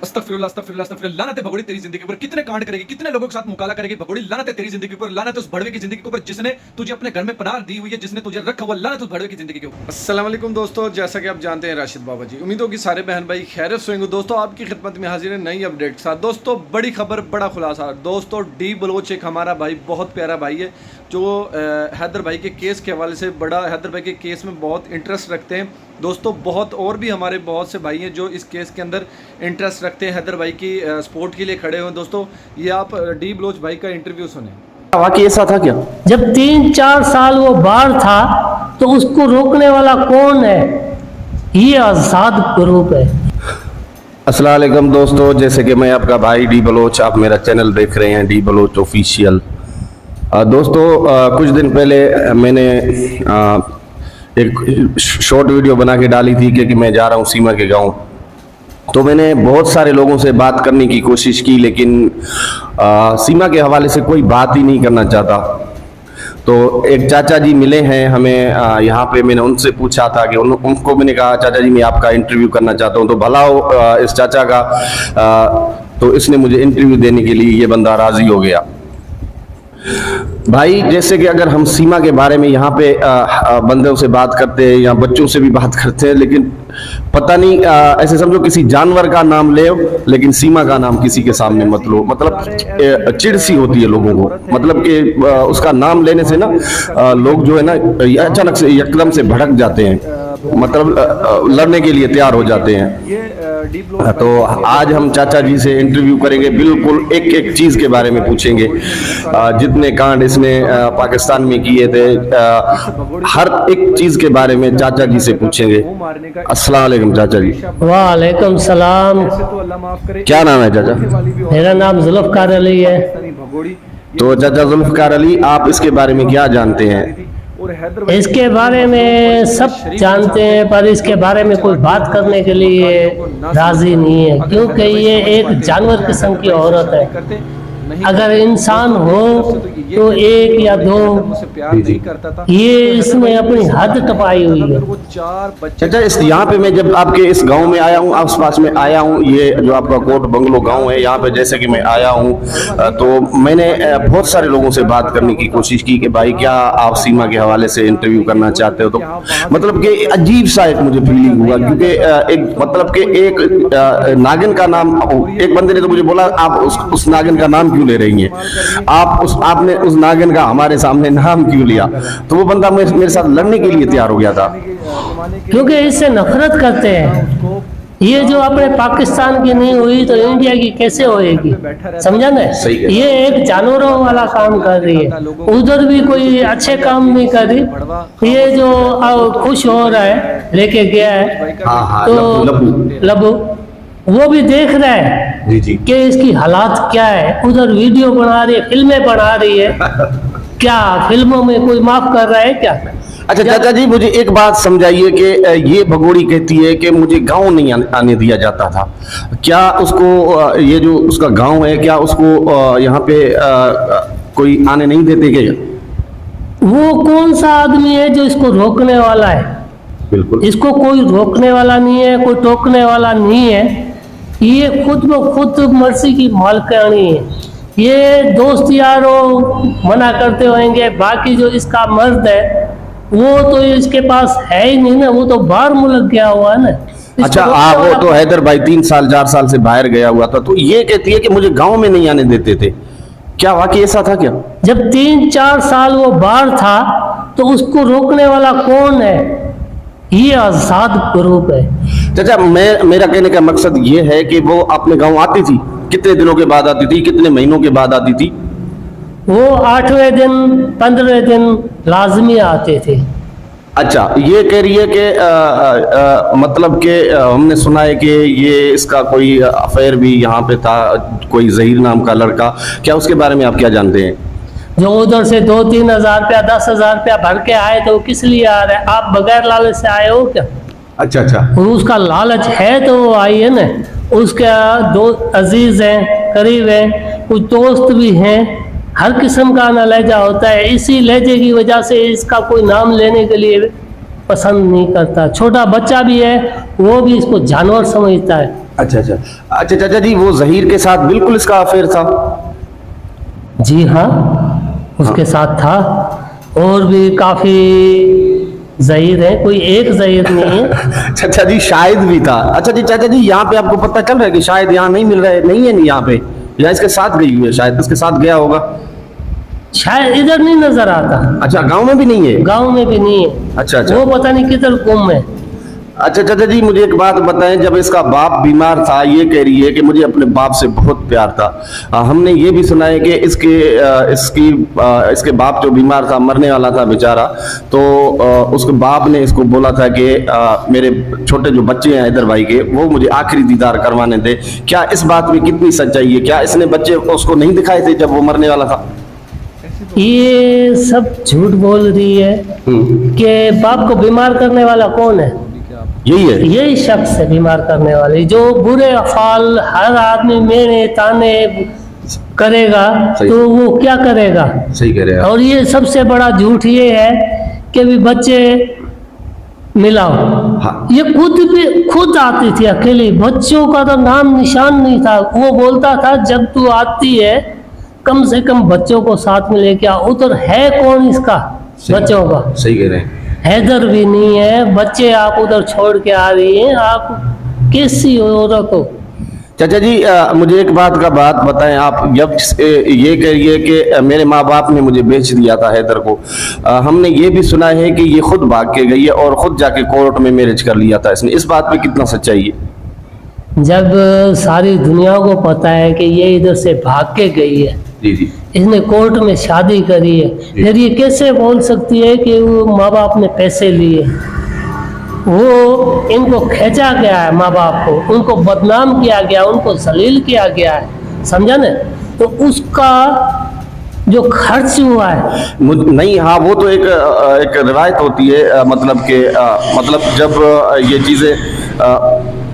अस्तगफिरुल्लाह अस्तगफिरुल्लाह अस्तगफिरुल्लाह। लानत है भगोड़ी तेरी जिंदगी पर, कितने कांड करेगी, कितने लोगों के साथ मुकाला करेगी भगोड़ी। लानत है तेरी जिंदगी पर, लानत है उस भड़वे की जिंदगी के ऊपर जिसने तुझे अपने घर में पनाह दी हुई है, जिसने तुझे रखा हुआ। लानत उस भड़वे की जिंदगी के ऊपर। अस्सलाम वालेकुम दोस्तों, जैसा कि आप जानते हैं राशिद बाबा जी, उम्मीद होगी सारे बहन भाई खैरियत से होंगे। दोस्तों आपकी खिदमत में हाजिर है नई अपडेट के साथ। दोस्तों बड़ी खबर, बड़ा खुलासा। दोस्तों डी बलोच एक हमारा भाई, बहुत प्यारा भाई है, जो हैदर भाई के केस के हवाले से बड़ा हैदर भाई के केस में बहुत इंटरेस्ट रखते हैं। दोस्तों बहुत और भी हमारे बहुत से भाई हैं जो इस केस के अंदर इंटरेस्ट रखते हैं, हैदर भाई की सपोर्ट के लिए खड़े हुए। दोस्तों ये आप डी बलोच भाई का इंटरव्यू सुने। वाकई ऐसा था क्या? जब 3-4 साल वो बाहर था तो उसको रोकने वाला कौन है? ये आज़ाद ग्रुप है। अस्सलाम वालेकुम दोस्तों, जैसे कि मैं आपका भाई डी बलोच, आप मेरा चैनल देख रहे हैं डी बलोच ऑफिशियल। दोस्तों कुछ दिन पहले मैंने एक शॉर्ट वीडियो बना के डाली थी कि मैं जा रहा हूँ सीमा के गांव। तो मैंने बहुत सारे लोगों से बात करने की कोशिश की, लेकिन सीमा के हवाले से कोई बात ही नहीं करना चाहता। तो एक चाचा जी मिले हैं हमें यहाँ पे। मैंने उनसे पूछा था कि उनको मैंने कहा चाचा जी मैं आपका इंटरव्यू करना चाहता हूँ। तो भला हो इस चाचा का, तो इसने मुझे इंटरव्यू देने के लिए ये बंदा राजी हो गया। भाई जैसे कि अगर हम सीमा के बारे में यहाँ पे बंदों से बात करते हैं या बच्चों से भी बात करते हैं, लेकिन पता नहीं ऐसे समझो किसी जानवर का नाम ले, लेकिन सीमा का नाम किसी के सामने मत लो। मतलब चिढ़ सी होती है लोगों को, मतलब कि उसका नाम लेने से ना लोग जो है ना अचानक से एकदम से भड़क जाते हैं, मतलब लड़ने के लिए तैयार हो जाते हैं। तो आज हम चाचा जी से इंटरव्यू करेंगे, बिल्कुल एक एक चीज के बारे में पूछेंगे। जितने कांड इसने पाकिस्तान में किए थे, हर एक चीज के बारे में चाचा जी से पूछेंगे। अस्सलाम वालेकुम चाचा जी। वालेकुम सलाम। क्या नाम है चाचा? मेरा नाम जुल्फकार अली है। तो चाचा जुल्फकार अली, आप इसके बारे में क्या जानते हैं? इसके बारे में सब जानते हैं, पर इसके बारे में कोई बात करने के लिए राजी नहीं है, क्योंकि ये एक जानवर किस्म की औरत है। अगर इंसान हो तो एक या दो, ये इसने अपनी हद टपाई हुई है। चाचा इस यहाँ पे मैं जब आपके इस गांव में आया हूँ, आस पास में आया हूँ, ये जो आपका कोट बंगलो गांव है, यहाँ पे जैसे कि मैं आया हूँ, तो मैंने बहुत सारे लोगों से बात करने की कोशिश की कि भाई क्या आप सीमा के हवाले से इंटरव्यू करना चाहते हो? तो मतलब कि अजीब सा एक मुझे फीलिंग हुआ, क्योंकि एक मतलब कि एक नागिन का नाम, एक बंदे ने तो मुझे बोला आप उस नागिन का नाम क्यों ले रही हैं, आपने उस नागिन का हमारे सामने नाम क्यों लिया? तो वो बंदा मेरे साथ लड़ने के लिए तैयार हो गया था, क्योंकि इससे नफरत करते हैं। ये जो अपने पाकिस्तान की नहीं हुई तो इंडिया की कैसे होएगी? समझा ना? ये एक जानवरों वाला काम कर रही है, उधर भी कोई अच्छे काम नहीं कर रही। ये जो खुश हो रहा है, लेके गया है, तो लबू वो भी देख रहा है जी कि इसकी हालात क्या है। उधर वीडियो बना रही है, फिल्में बना रही है। क्या फिल्मों में कोई माफ कर रहा है क्या? अच्छा चाचा जी मुझे एक बात समझाइए कि ये भगोड़ी कहती है कि मुझे गांव नहीं आने दिया जाता था। क्या उसको ये जो उसका गांव है, क्या उसको यहाँ पे कोई आने नहीं देते क्या? वो कौन सा आदमी है जो इसको रोकने वाला है? बिल्कुल इसको कोई रोकने वाला नहीं है, कोई टोकने वाला नहीं है। ये खुद ब खुद मर्जी की मालिकानी है। ये दोस्त यारों मना करते होंगे, बाकी जो इसका मर्द है वो तो इसके पास है ही नहीं ना, वो तो बाहर मुल्क गया हुआ है ना। अच्छा वो तो हैदर भाई 3-4 साल से बाहर गया हुआ था, तो ये कहती है कि मुझे गांव में नहीं आने देते थे। क्या वाकई ऐसा था क्या? जब 3-4 साल वो बाहर था तो उसको रोकने वाला कौन है? ये आज़ाद ग्रुप है। चाचा मेरा कहने का मकसद ये है कि वो अपने गांव आती थी, कितने दिनों के बाद आती थी, कितने महीनों के बाद आती थी? वो 8वें दिन 15वें दिन लाजमी आते थे। अच्छा ये कह रही है कि मतलब कि हमने सुना है कि ये इसका कोई अफेयर भी यहाँ पे था, कोई जहीर नाम का लड़का। क्या उसके बारे में आप क्या जानते हैं? जो उधर से 2-3 हजार रुपया 10,000 रुपया भर के आए तो किस लिए आ रहे हैं? आप बगैर लालच से आए हो क्या? अच्छा उसका लालच है तो वो आई है ना। उसका दो अजीज हैं, करीब हैं, कुछ दोस्त भी हैं। हर किस्म का ना लहजा होता है, इसी लहजे की वजह से इसका कोई नाम लेने के लिए पसंद नहीं करता। छोटा बच्चा भी है, वो भी इसको जानवर समझता है। अच्छा अच्छा अच्छा चाचा जी, वो जहीर के साथ बिल्कुल इसका अफेयर था? जी हाँ, उसके साथ था। और भी काफी ज़हीर है, कोई एक ज़हीर नहीं है। चाचा जी शाहिद भी था। अच्छा जी चाचा जी, यहाँ पे आपको पता चल रहा है कि शायद यहाँ नहीं मिल रहा है, नहीं है नहीं यहाँ पे, या इसके साथ गई हुई है, शायद इसके साथ गया होगा। शायद इधर नहीं नजर आता, अच्छा, गांव में भी नहीं है? गांव में भी नहीं है। अच्छा अच्छा वो पता नहीं किधर गुम है। अच्छा चाचा जी, मुझे एक बात बताएं, जब इसका बाप बीमार था, ये कह रही है कि मुझे अपने बाप से बहुत प्यार था। हमने ये भी सुना है कि इसके बाप जो बीमार था, मरने वाला था बेचारा, तो उसके बाप ने इसको बोला था कि मेरे छोटे जो बच्चे हैं इधर भाई के, वो मुझे आखिरी दीदार करवाने दे। क्या इस बात में कितनी सच्चाई है? क्या इसने बच्चे उसको नहीं दिखाए थे जब वो मरने वाला था? ये सब झूठ बोल रही है कि बाप को बीमार करने वाला कौन है। यही है, यही शख्स है बीमार करने वाले, जो बुरे अफाल हर आदमी मेरे ताने करेगा तो वो क्या करेगा। सही कह रहे हैं। और ये सबसे बड़ा झूठ ये है कि भी बच्चे मिलाओ। हाँ। ये खुद आती थी अकेली, बच्चों का तो नाम निशान नहीं था। वो बोलता था जब तू आती है कम से कम बच्चों को साथ में लेके आओ। उधर है कौन इसका बच्चों का? सही कह रहे हैं। हैदर भी नहीं है, बच्चे आप उधर छोड़ के आ रही हैं। आप कैसी औरत हो? चाचा जी, मुझे एक बात बताएं आप, जब ये कहिए कि मेरे माँ बाप ने मुझे बेच दिया था हैदर को, हमने ये भी सुना है कि ये खुद भाग के गई है और खुद जाके कोर्ट में मैरिज कर लिया था इसने। इस बात में कितना सच्चाई है? जब सारी दुनिया को पता है कि ये इधर से भाग के गई है, जी जी, इसने कोर्ट में शादी करी है, फिर ये कैसे बोल सकती है कि वो माँ बाप ने पैसे लिए? वो इनको खींचा गया है, माँ बाप को उनको बदनाम किया गया, उनको जलील किया गया है, समझा ना? तो उसका जो खर्च हुआ है नहीं, हाँ, वो तो एक रिवायत होती है, मतलब कि मतलब जब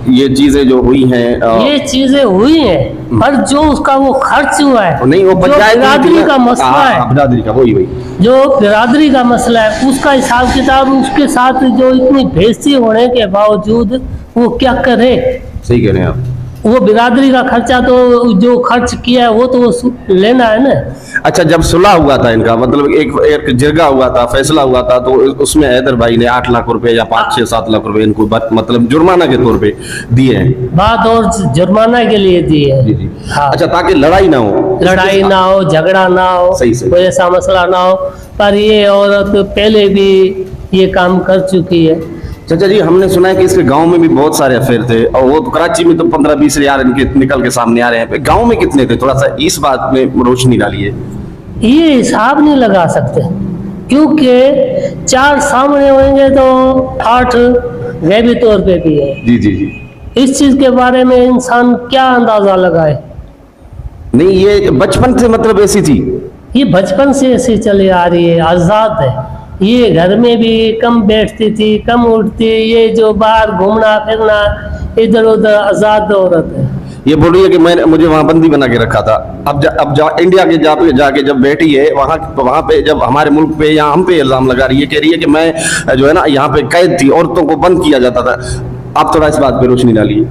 ये चीजें जो हुई हैं, ये चीजें हुई हैं, पर जो उसका वो खर्च हुआ है, नहीं, वो जो पंचायत बिरादरी का मसला है, बिरादरी का, वही जो बिरादरी का मसला है, उसका हिसाब किताब उसके साथ जो इतनी बेइज्जती होने के बावजूद वो क्या करे? सही कह रहे हैं आप। वो बिरादरी का खर्चा तो जो खर्च किया है वो तो वो लेना है ना। अच्छा, जब सुलह हुआ था इनका, मतलब एक जिरगा हुआ था, फैसला हुआ था, तो उसमें हैदर भाई ने 8 लाख रुपए या 5-6-7 लाख रुपए इनको मतलब जुर्माना के तौर पे दिए हैं। बात और जुर्माना के लिए दिए जी है। जी। हाँ। अच्छा, ताकि लड़ाई ना हो, लड़ाई ना हो, झगड़ा ना हो, सही सही। कोई ऐसा मसला ना हो। पर ये औरत पहले भी ये काम कर चुकी है। चाचा जी, हमने सुना है कि इसके गांव में भी बहुत सारे अफेयर थे, और वो तो कराची में तो 15-20 यार इनके निकल के सामने आ रहे हैं। गांव में कितने थे? थोड़ा सा इस बात में रोशनी डालिए। ये हिसाब नहीं लगा सकते, क्योंकि 4 सामने होंगे तो 8 गैबी तौर पे भी है। जी जी जी। इस चीज के बारे में इंसान क्या अंदाजा लगाए? नहीं, ये बचपन से मतलब ऐसी थी? ये बचपन से ऐसी चली आ रही है, आजाद है। ये घर में भी कम बैठती थी, कम उठती। ये जो बाहर घूमना फिरना इधर उधर, आजाद औरत है। ये बोल रही है कि मुझे वहां बंदी बना के रखा था। अब इंडिया के जाके जब बैठी है वहां पे, जब हमारे मुल्क पे या हम पे इल्जाम लगा रही है, कह रही है कि मैं जो है ना यहाँ पे कैद थी, औरतों को बंद किया जाता था। आप थोड़ा इस बात पे रोशनी डालिए।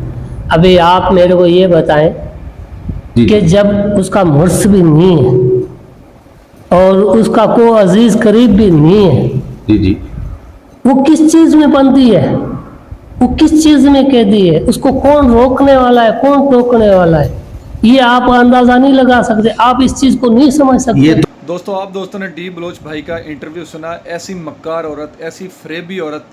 अभी आप मेरे को ये बताएं कि जब उसका मुर्स भी नहीं है और उसका को अजीज करीब भी नहीं है, जी जी, वो किस चीज में बंदी है? वो किस चीज में कैदी है? उसको कौन रोकने वाला है, कौन टोकने वाला है? ये आप अंदाजा नहीं लगा सकते, आप इस चीज को नहीं समझ सकते। दोस्तों, आप दोस्तों ने डी बलोच भाई का इंटरव्यू सुना। ऐसी मक्कार औरत, ऐसी फरेबी औरत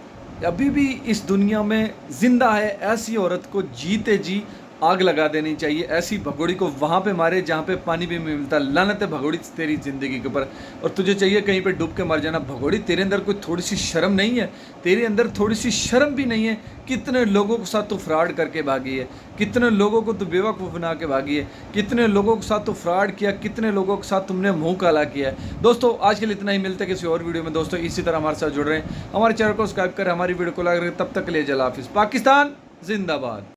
अभी भी इस दुनिया में जिंदा है। ऐसी औरत को जीते जी आग लगा देनी चाहिए। ऐसी भगोड़ी को वहाँ पे मारे जहाँ पे पानी भी नहीं मिलता। लानत है भगोड़ी तेरी ज़िंदगी के ऊपर, और तुझे चाहिए कहीं पे डूब के मर जाना। भगोड़ी, तेरे अंदर कोई थोड़ी सी शर्म नहीं है? तेरे अंदर थोड़ी सी शर्म भी नहीं है? कितने लोगों के साथ तू फ्रॉड करके भागी है, कितने लोगों को तू बेवकूफ़ बना के भागी है, कितने लोगों के साथ तू फ्रॉड किया, कितने लोगों के साथ तुमने मुँह काला किया है। दोस्तों, आज के लिए इतना ही। मिलते हैं किसी और वीडियो में। दोस्तों, इसी तरह हमारे साथ जुड़ रहे हैं, हमारे चैनल को सब्सक्राइब करें, हमारी वीडियो को लाइक करें। तब तक के लिए जय हाफिज़। पाकिस्तान जिंदाबाद।